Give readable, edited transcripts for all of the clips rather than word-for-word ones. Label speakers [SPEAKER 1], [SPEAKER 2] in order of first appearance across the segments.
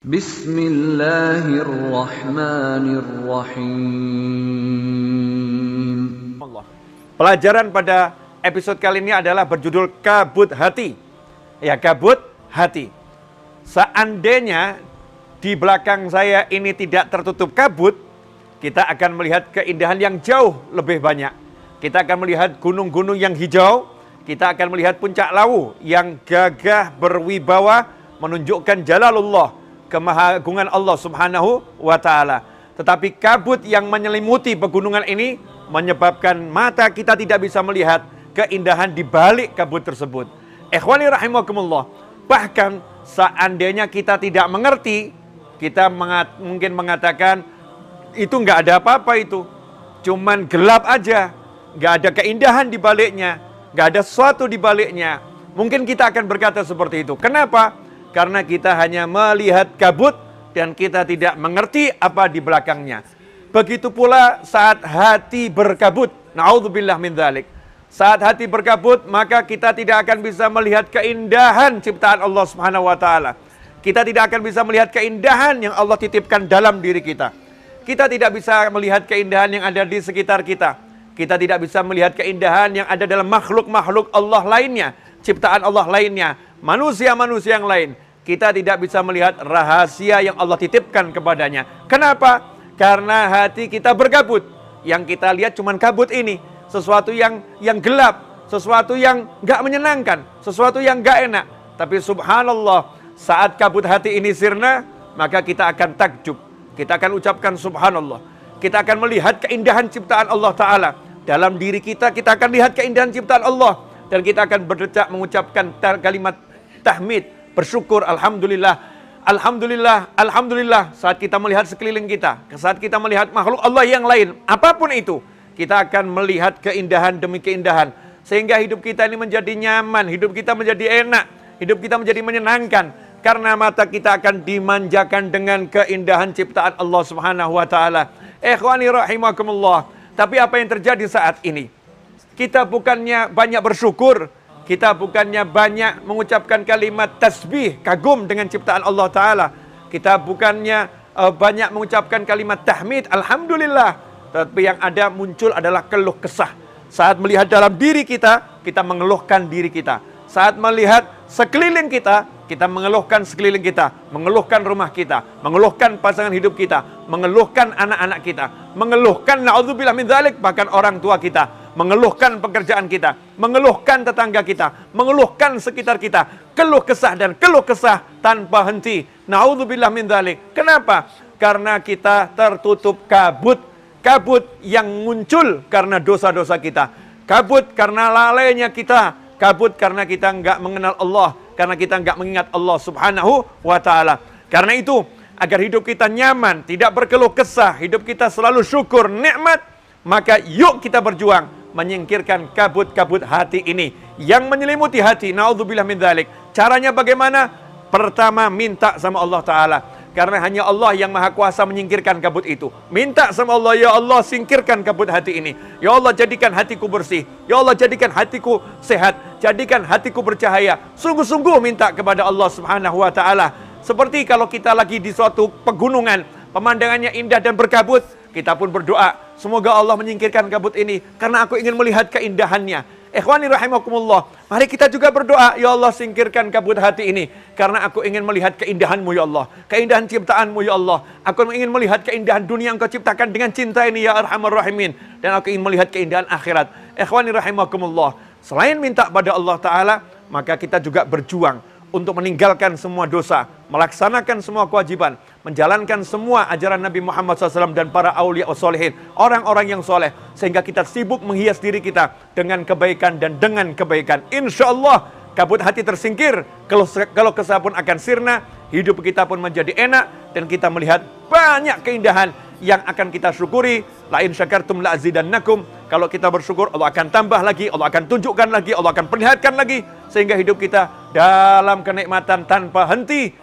[SPEAKER 1] Bismillahirrahmanirrahim. Pelajaran pada episode kali ini adalah berjudul kabut hati. Ya, kabut hati. Seandainya di belakang saya ini tidak tertutup kabut, kita akan melihat keindahan yang jauh lebih banyak. Kita akan melihat gunung-gunung yang hijau, kita akan melihat puncak Lawu yang gagah berwibawa menunjukkan jalalullah, kemahagungan Allah Subhanahu wa ta'ala. Tetapi kabut yang menyelimuti pegunungan ini menyebabkan mata kita tidak bisa melihat keindahan di balik kabut tersebut. Ikhwani rahimakumullah. Bahkan seandainya kita tidak mengerti, kita mungkin mengatakan itu nggak ada apa-apa itu. Cuman gelap aja, nggak ada keindahan di baliknya, nggak ada sesuatu di baliknya. Mungkin kita akan berkata seperti itu. Kenapa? Karena kita hanya melihat kabut dan kita tidak mengerti apa di belakangnya. Begitu pula saat hati berkabut. Na'udzubillah min dzalik. Saat hati berkabut, maka kita tidak akan bisa melihat keindahan ciptaan Allah Subhanahu wa taala. Kita tidak akan bisa melihat keindahan yang Allah titipkan dalam diri kita. Kita tidak bisa melihat keindahan yang ada di sekitar kita. Kita tidak bisa melihat keindahan yang ada dalam makhluk-makhluk Allah lainnya, ciptaan Allah lainnya, manusia-manusia yang lain. Kita tidak bisa melihat rahasia yang Allah titipkan kepadanya. Kenapa? Karena hati kita berkabut. Yang kita lihat cuma kabut ini. Sesuatu yang gelap. Sesuatu yang gak menyenangkan. Sesuatu yang gak enak. Tapi subhanallah, saat kabut hati ini sirna, maka kita akan takjub. Kita akan ucapkan subhanallah. Kita akan melihat keindahan ciptaan Allah Ta'ala. Dalam diri kita, kita akan lihat keindahan ciptaan Allah. Dan kita akan berdecak mengucapkan kalimat tahmid, bersyukur, alhamdulillah, alhamdulillah, alhamdulillah. Saat kita melihat sekeliling kita, saat kita melihat makhluk Allah yang lain, apapun itu, kita akan melihat keindahan demi keindahan. Sehingga hidup kita ini menjadi nyaman, hidup kita menjadi enak, hidup kita menjadi menyenangkan. Karena mata kita akan dimanjakan dengan keindahan ciptaan Allah Subhanahu wa ta'ala. Ikhwani rahimakumullah. Tapi apa yang terjadi saat ini? Kita bukannya banyak bersyukur, kita bukannya banyak mengucapkan kalimat tasbih, kagum dengan ciptaan Allah Ta'ala. Kita bukannya banyak mengucapkan kalimat tahmid, alhamdulillah. Tapi yang ada muncul adalah keluh kesah. Saat melihat dalam diri kita, kita mengeluhkan diri kita. Saat melihat sekeliling kita, kita mengeluhkan sekeliling kita. Mengeluhkan rumah kita, mengeluhkan pasangan hidup kita, mengeluhkan anak-anak kita, mengeluhkan na'udzubillah min dzalik, bahkan orang tua kita. Mengeluhkan pekerjaan kita, mengeluhkan tetangga kita, mengeluhkan sekitar kita, keluh kesah dan keluh kesah tanpa henti. Na'udzubillah min dzalik. Kenapa? Karena kita tertutup kabut. Kabut yang muncul karena dosa-dosa kita. Kabut karena lalainya kita. Kabut karena kita enggak mengenal Allah, karena kita enggak mengingat Allah Subhanahu wa ta'ala. Karena itu, agar hidup kita nyaman, tidak berkeluh kesah, hidup kita selalu syukur nikmat, maka yuk kita berjuang menyingkirkan kabut-kabut hati ini yang menyelimuti hati. Na'udzubillah min dzalik. Caranya bagaimana? Pertama, minta sama Allah Ta'ala. Karena hanya Allah yang maha kuasa menyingkirkan kabut itu. Minta sama Allah, ya Allah singkirkan kabut hati ini. Ya Allah jadikan hatiku bersih. Ya Allah jadikan hatiku sehat. Jadikan hatiku bercahaya. Sungguh-sungguh minta kepada Allah Subhanahu wa ta'ala. Seperti kalau kita lagi di suatu pegunungan, pemandangannya indah dan berkabut, kita pun berdoa, semoga Allah menyingkirkan kabut ini karena aku ingin melihat keindahannya. Ikhwani rahimakumullah. Mari kita juga berdoa, ya Allah singkirkan kabut hati ini karena aku ingin melihat keindahanmu ya Allah. Keindahan ciptaanmu ya Allah. Aku ingin melihat keindahan dunia yang kau ciptakan dengan cinta ini ya Arhamar Rahimin. Dan aku ingin melihat keindahan akhirat. Ikhwani rahimakumullah. Selain minta pada Allah Ta'ala, maka kita juga berjuang untuk meninggalkan semua dosa, melaksanakan semua kewajiban, menjalankan semua ajaran Nabi Muhammad SAW dan para awliya wassalihin, orang-orang yang soleh, sehingga kita sibuk menghias diri kita dengan kebaikan dan dengan kebaikan. Insya Allah kabut hati tersingkir, kalau kesah pun akan sirna, hidup kita pun menjadi enak, dan kita melihat banyak keindahan yang akan kita syukuri. La in syakartum la azidannakum. Kalau kita bersyukur, Allah akan tambah lagi, Allah akan tunjukkan lagi, Allah akan perlihatkan lagi, sehingga hidup kita dalam kenikmatan tanpa henti,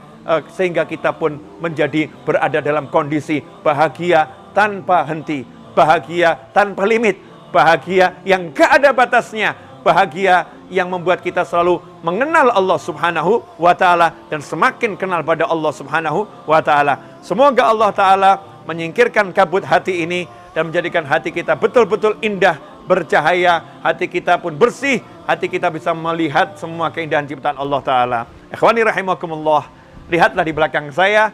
[SPEAKER 1] sehingga kita pun menjadi berada dalam kondisi bahagia tanpa henti, bahagia tanpa limit, bahagia yang gak ada batasnya, bahagia yang membuat kita selalu mengenal Allah Subhanahu wa Ta'ala dan semakin kenal pada Allah Subhanahu wa Ta'ala. Semoga Allah Ta'ala menyingkirkan kabut hati ini dan menjadikan hati kita betul-betul indah, bercahaya, hati kita pun bersih, hati kita bisa melihat semua keindahan ciptaan Allah Ta'ala. Ikhwani rahimakumullah, lihatlah di belakang saya,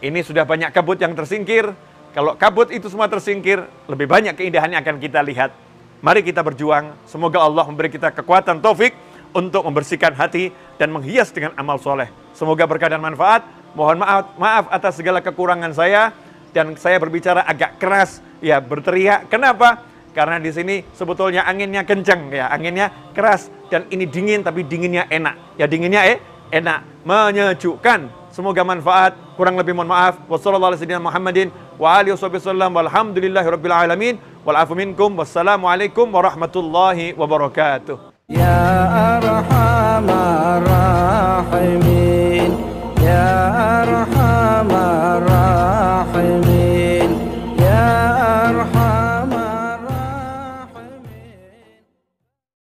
[SPEAKER 1] ini sudah banyak kabut yang tersingkir. Kalau kabut itu semua tersingkir, lebih banyak keindahan yang akan kita lihat. Mari kita berjuang, semoga Allah memberi kita kekuatan taufik untuk membersihkan hati dan menghias dengan amal soleh. Semoga berkah dan manfaat. Mohon maaf atas segala kekurangan saya, dan saya berbicara agak keras, ya berteriak. Kenapa? Karena di sini sebetulnya anginnya kencang, ya anginnya keras, dan ini dingin tapi dinginnya enak. Ya dinginnya enak, menyejukkan. Semoga manfaat. Kurang lebih mohon maaf. Wassalamualaikum warahmatullahi wabarakatuh.
[SPEAKER 2] Ya Arhamar Rahimin.